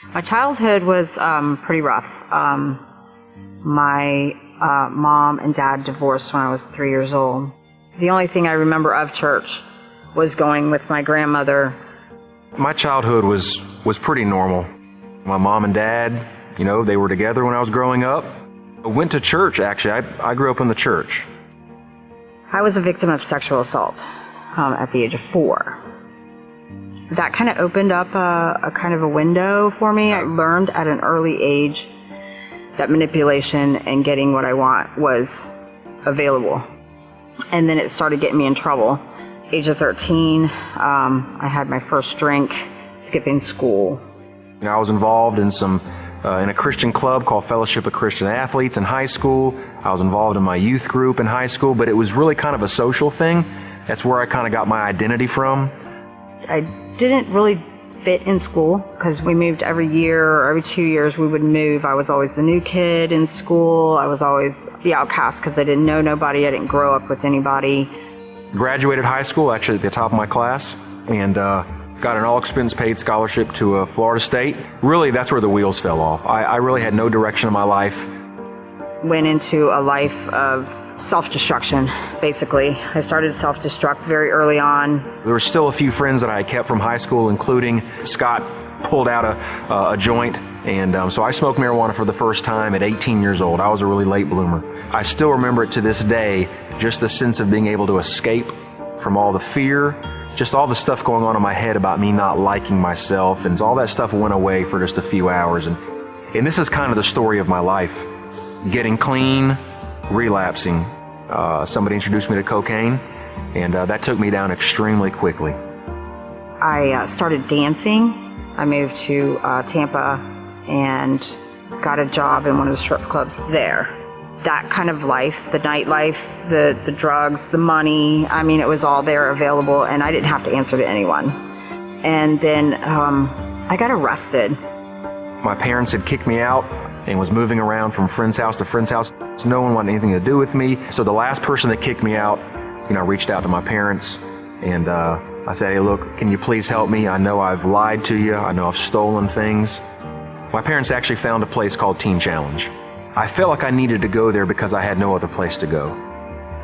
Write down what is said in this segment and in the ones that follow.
My childhood was pretty rough. My mom and dad divorced when I was 3 years old. The only thing I remember of church was going with my grandmother. My childhood was pretty normal. My mom and dad, they were together when I was growing up. I went to church, actually. I grew up in the church. I was a victim of sexual assault at the age of 4. That kind of opened up a kind of a window for me. I learned at an early age that manipulation and getting what I want was available. And then it started getting me in trouble. Age of 13, I had my first drink, skipping school. I was involved in in a Christian club called Fellowship of Christian Athletes in high school. I was involved in my youth group in high school, but it was really kind of a social thing. That's where I kind of got my identity from. I didn't really fit in school because we moved every year or every 2 years we would move. I was always the new kid in school. I was always the outcast because I didn't know nobody. I didn't grow up with anybody. Graduated high school actually at the top of my class and got an all-expense-paid scholarship to Florida State. Really, that's where the wheels fell off. I really had no direction in my life. Went into a life of self-destruction, basically. I started to self-destruct very early on. There were still a few friends that I had kept from high school, including Scott pulled out a joint, and so I smoked marijuana for the first time at 18 years old. I was a really late bloomer. I still remember it to this day, just the sense of being able to escape from all the fear, just all the stuff going on in my head about me not liking myself, and all that stuff went away for just a few hours. And this is kind of the story of my life. Getting clean, relapsing. Somebody introduced me to cocaine, and that took me down extremely quickly. I started dancing. I moved to Tampa and got a job in one of the strip clubs there. That kind of life, the nightlife, the drugs, the money, it was all there available, and I didn't have to answer to anyone. And then I got arrested. My parents had kicked me out and was moving around from friend's house to friend's house. So no one wanted anything to do with me. So the last person that kicked me out, I reached out to my parents and I said, hey, look, can you please help me? I know I've lied to you. I know I've stolen things. My parents actually found a place called Teen Challenge. I felt like I needed to go there because I had no other place to go.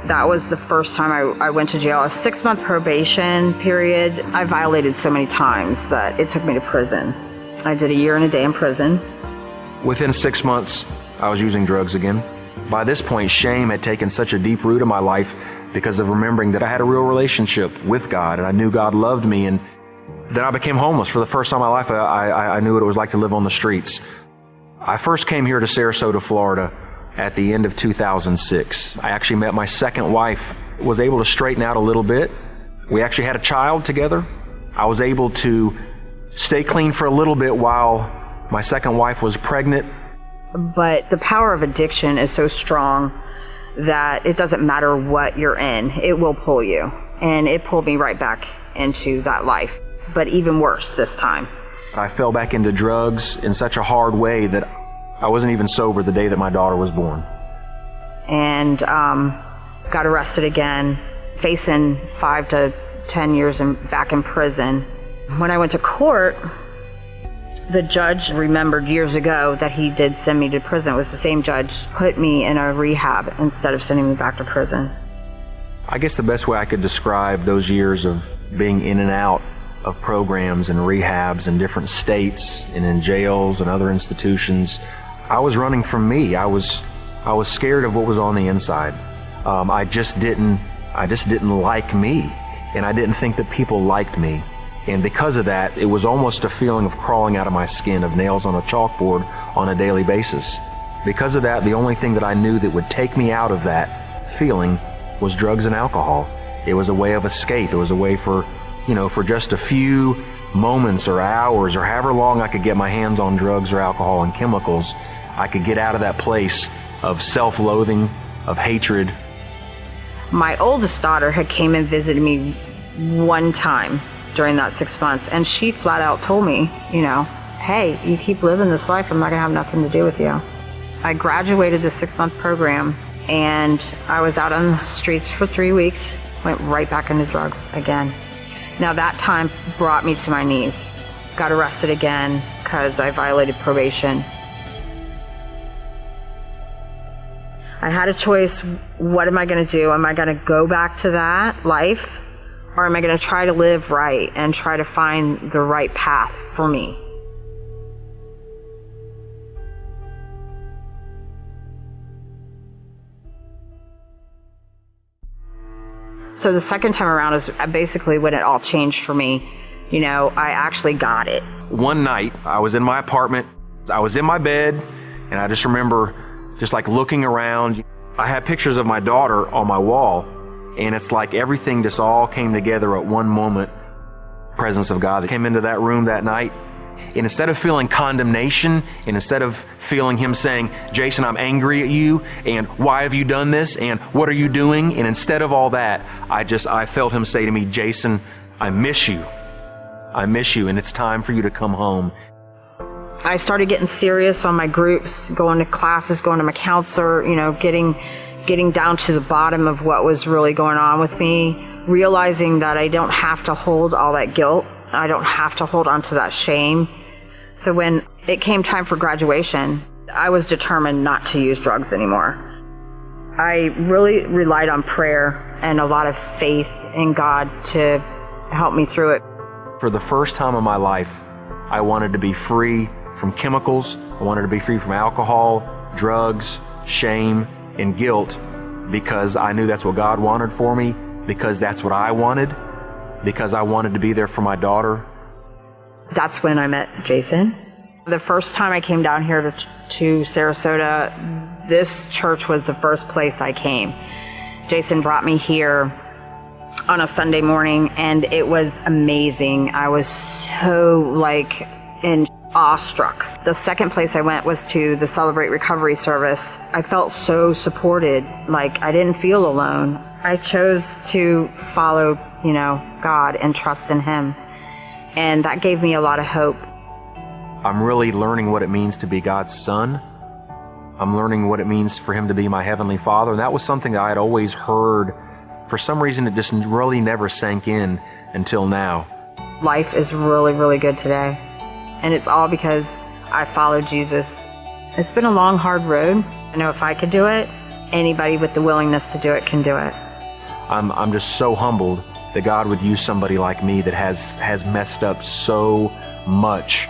That was the first time I went to jail. A 6-month probation period. I violated so many times that it took me to prison. I did a year and a day in prison. Within 6 months, I was using drugs again. By this point, shame had taken such a deep root in my life because of remembering that I had a real relationship with God and I knew God loved me, and then I became homeless. For the first time in my life, I knew what it was like to live on the streets. I first came here to Sarasota, Florida at the end of 2006. I actually met my second wife, was able to straighten out a little bit. We actually had a child together. I was able to stay clean for a little bit while my second wife was pregnant. But the power of addiction is so strong that it doesn't matter what you're in, it will pull you. And it pulled me right back into that life, but even worse this time. I fell back into drugs in such a hard way that I wasn't even sober the day that my daughter was born. And got arrested again, facing 5 to 10 years back in prison. When I went to court, the judge remembered years ago that he did send me to prison. It was the same judge put me in a rehab instead of sending me back to prison. I guess the best way I could describe those years of being in and out of programs and rehabs in different states and in jails and other institutions, I was running from me. I was scared of what was on the inside. I just didn't like me, and I didn't think that people liked me. And because of that, it was almost a feeling of crawling out of my skin, of nails on a chalkboard on a daily basis. Because of that, the only thing that I knew that would take me out of that feeling was drugs and alcohol. It was a way of escape. It was a way for just a few moments or hours or however long I could get my hands on drugs or alcohol and chemicals, I could get out of that place of self-loathing, of hatred. My oldest daughter had came and visited me one time during that 6 months, and she flat out told me, hey, you keep living this life, I'm not gonna have nothing to do with you. I graduated the 6-month program, and I was out on the streets for 3 weeks, went right back into drugs again. Now that time brought me to my knees. Got arrested again, because I violated probation. I had a choice. What am I going to do? Am I going to go back to that life? Or am I going to try to live right and try to find the right path for me? So the second time around is basically when it all changed for me. You know, I actually got it. One night, I was in my apartment, I was in my bed, and I just remember just like looking around. I had pictures of my daughter on my wall, and it's like everything just all came together at one moment. Presence of God came into that room that night, and instead of feeling condemnation, and instead of feeling him saying, Jason, I'm angry at you, and why have you done this, and what are you doing? And instead of all that, I felt him say to me, Jason, I miss you. I miss you, and it's time for you to come home. I started getting serious on my groups, going to classes, going to my counselor, you know, getting down to the bottom of what was really going on with me, realizing that I don't have to hold all that guilt. I don't have to hold on to that shame. So when it came time for graduation, I was determined not to use drugs anymore. I really relied on prayer and a lot of faith in God to help me through it. For the first time in my life, I wanted to be free from chemicals. I wanted to be free from alcohol, drugs, shame, and guilt, because I knew that's what God wanted for me, because that's what I wanted, because I wanted to be there for my daughter. That's when I met Jason. The first time I came down here to Sarasota, this church was the first place I came. Jason brought me here on a Sunday morning, and it was amazing. I was so awestruck. The second place I went was to the Celebrate Recovery service. I felt so supported, like I didn't feel alone. I chose to follow, God and trust in him. And that gave me a lot of hope. I'm really learning what it means to be God's son. I'm learning what it means for him to be my Heavenly Father. And that was something that I had always heard. For some reason, it just really never sank in until now. Life is really, really good today. And it's all because I followed Jesus. It's been a long, hard road. I know if I could do it, anybody with the willingness to do it can do it. I'm just so humbled that God would use somebody like me that has messed up so much,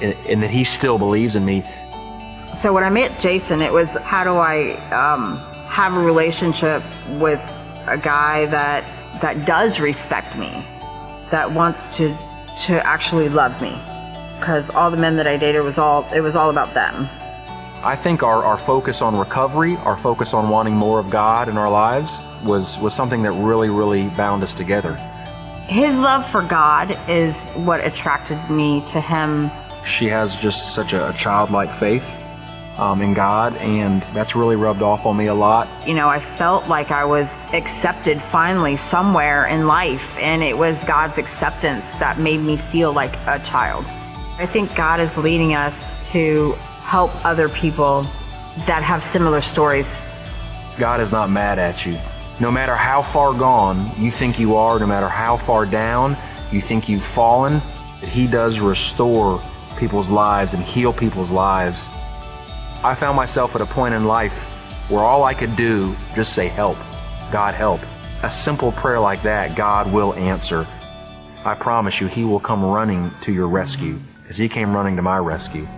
and that he still believes in me. So when I met Jason, it was, how do I have a relationship with a guy that does respect me, that wants to actually love me? Because all the men that I dated, it was all about them. I think our focus on recovery, our focus on wanting more of God in our lives was something that really, really bound us together. His love for God is what attracted me to him. She has just such a childlike faith in God, and that's really rubbed off on me a lot. I felt like I was accepted finally somewhere in life, and it was God's acceptance that made me feel like a child. I think God is leading us to help other people that have similar stories. God is not mad at you. No matter how far gone you think you are, no matter how far down you think you've fallen, he does restore people's lives and heal people's lives. I found myself at a point in life where all I could do just say, help, God help. A simple prayer like that, God will answer. I promise you, he will come running to your rescue, because he came running to my rescue.